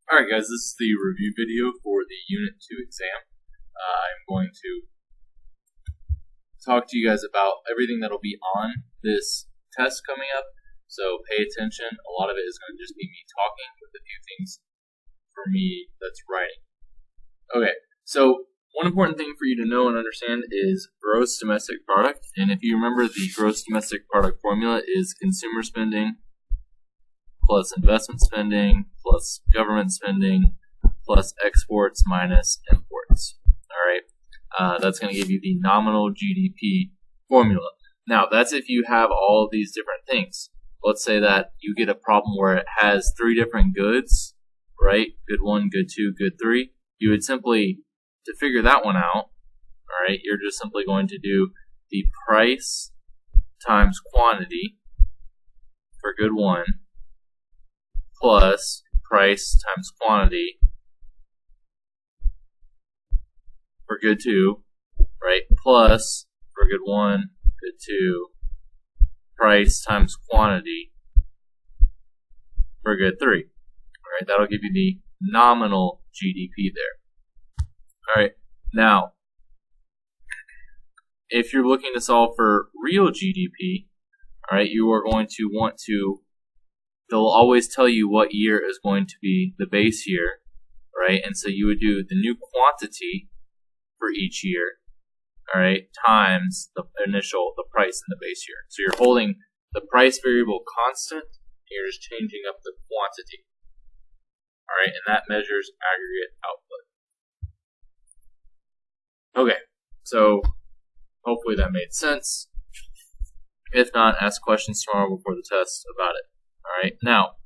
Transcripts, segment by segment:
Alright guys, this is the review video for the Unit 2 exam. I'm going to talk to you guys about everything that'll be on this test coming up, so pay attention. A lot of it is going to just be me talking with a few things for me that's writing. Okay, so one important thing for you to know and understand is gross domestic product, and if you remember, the gross domestic product formula is consumer spending plus investment spending, plus government spending, plus exports minus imports. Alright, that's going to give you the nominal GDP formula. Now, that's if you have all of these different things. Let's say that you get a problem where it has three different goods, right? Good 1, good 2, good 3. You would simply, to figure that one out, alright, you're just simply going to do the price times quantity for good 1 plus price times quantity for good 2, right? Plus, for good 1, good 2, price times quantity for good 3. Alright, that'll give you the nominal GDP there. Alright, now, if you're looking to solve for real GDP, alright, you are going to want to, they'll always tell you what year is going to be the base year, right? And so you would do the new quantity for each year, all right, times the price in the base year. So you're holding the price variable constant, and you're just changing up the quantity, all right, and that measures aggregate output. Okay, so hopefully that made sense. If not, ask questions tomorrow before the test about it. Alright, now,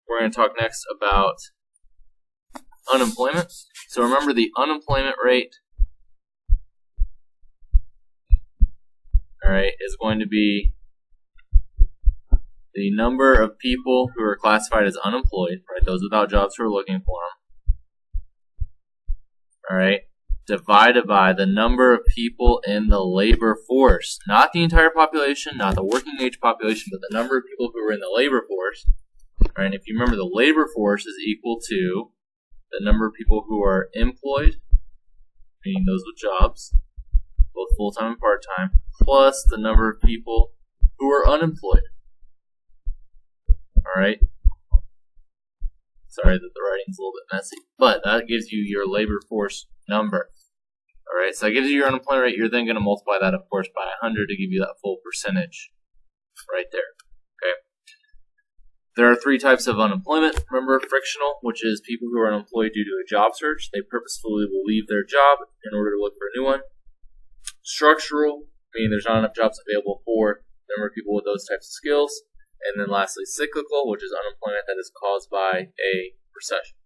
we're going to talk next about unemployment. So remember, the unemployment rate, alright, is going to be the number of people who are classified as unemployed, right, those without jobs who are looking for them, alright, divided by the number of people in the labor force. Not the entire population, not the working age population, but the number of people who are in the labor force. Right? And if you remember, the labor force is equal to the number of people who are employed, meaning those with jobs, both full-time and part-time, plus the number of people who are unemployed. Alright? Sorry that the writing's a little bit messy, but that gives you your labor force number. Alright, so that gives you your unemployment rate. You're then going to multiply that, of course, by 100 to give you that full percentage right there. Okay. There are three types of unemployment. Remember, frictional, which is people who are unemployed due to a job search. They purposefully will leave their job in order to look for a new one. Structural, meaning there's not enough jobs available for the number of people with those types of skills. And then lastly, cyclical, which is unemployment that is caused by a recession.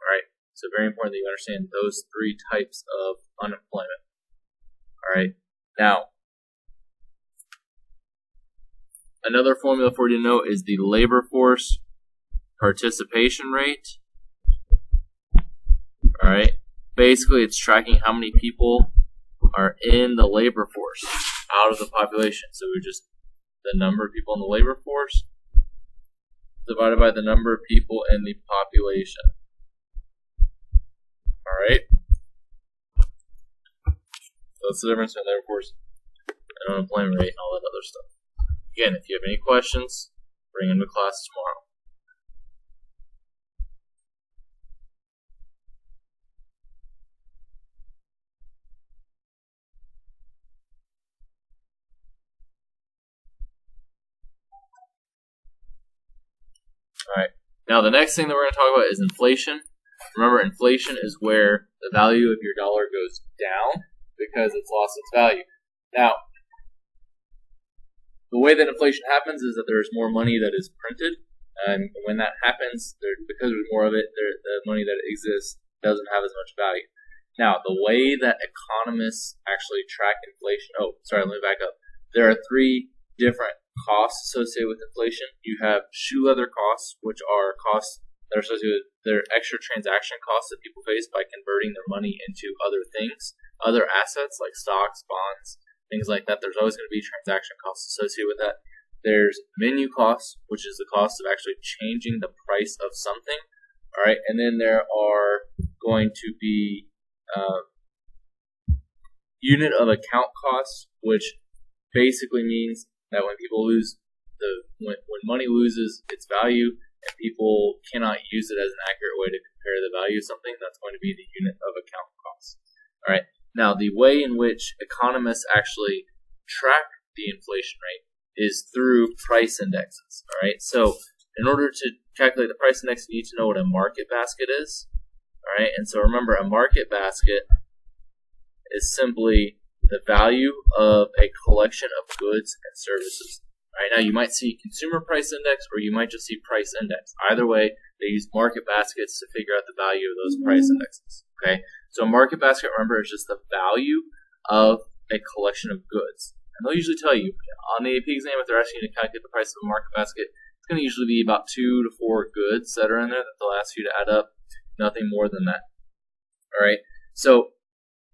Alright. So very important that you understand those three types of unemployment. Alright, now, another formula for you to know is the labor force participation rate. Alright, basically it's tracking how many people are in the labor force out of the population. So we just, the number of people in the labor force divided by the number of people in the population. Alright, so that's the difference between labor force and unemployment rate and all that other stuff. Again, if you have any questions, bring them to class tomorrow. Alright, now the next thing that we're going to talk about is inflation. Remember, inflation is where the value of your dollar goes down because it's lost its value. Now, the way that inflation happens is that there's more money that is printed, and when that happens, because there's more of it, the money that exists doesn't have as much value. Now, the way that economists actually track inflation, let me back up. There are three different costs associated with inflation. You have shoe leather costs, which are costs that are associated with their extra transaction costs that people face by converting their money into other things, other assets like stocks, bonds, things like that. There's always going to be transaction costs associated with that. there's menu costs, which is the cost of actually changing the price of something. All right, and then there are going to be unit of account costs, which basically means that when people lose when money loses its value and people cannot use it as an accurate way to compare the value of something, that's going to be the unit of account costs. All right. Now, the way in which economists actually track the inflation rate is through price indexes. All right. So, in order to calculate the price index, you need to know what a market basket is. All right. And so, remember, a market basket is simply the value of a collection of goods and services. All right, now you might see consumer price index or you might just see price index. Either way, they use market baskets to figure out the value of those price indexes. Okay, so a market basket, remember, is just the value of a collection of goods. And they'll usually tell you on the AP exam, if they're asking you to calculate the price of a market basket, it's going to usually be about 2 to 4 goods that are in there that they'll ask you to add up. Nothing more than that. All right, so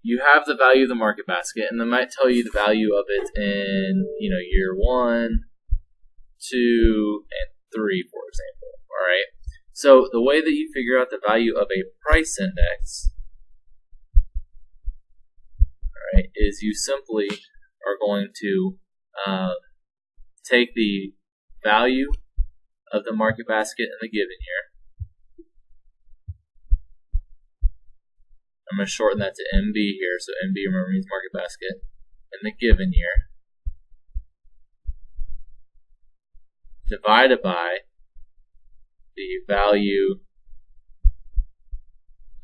you have the value of the market basket, and they might tell you the value of it in, year 1, 2, and 3, for example. All right. So the way that you figure out the value of a price index, all right, is you simply are going to take the value of the market basket in the given year. I'm going to shorten that to MB here. So MB, remember, means market basket in the given year, divided by the value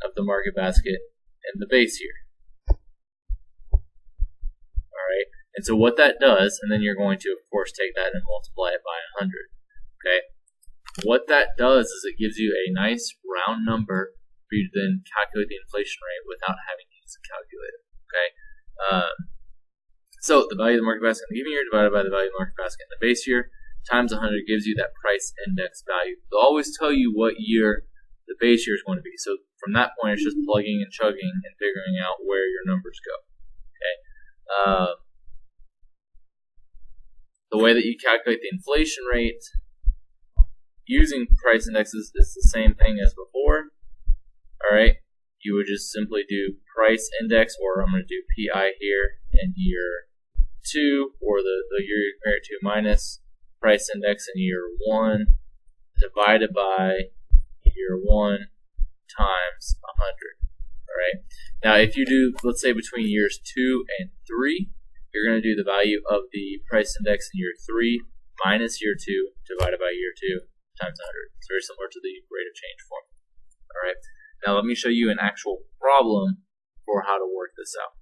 of the market basket in the base year. Alright, and so what that does, and then you're going to, of course, take that and multiply it by 100. Okay, what that does is it gives you a nice round number for you to then calculate the inflation rate without having to use a calculator. Okay, so the value of the market basket in the given year divided by the value of the market basket in the base year times 100 gives you that price index value. They'll always tell you what year the base year is going to be. So from that point, it's just plugging and chugging and figuring out where your numbers go. Okay. The way that you calculate the inflation rate using price indexes is the same thing as before. All right. You would just simply do price index, or I'm going to do PI here in year 2, or the year you compare it to, minus price index in year 1 divided by year 1 times 100. All right. Now, if you do, let's say, between years 2 and 3, you're going to do the value of the price index in year 3 minus year 2 divided by year 2 times 100. It's very similar to the rate of change formula. All right. Now, let me show you an actual problem for how to work this out.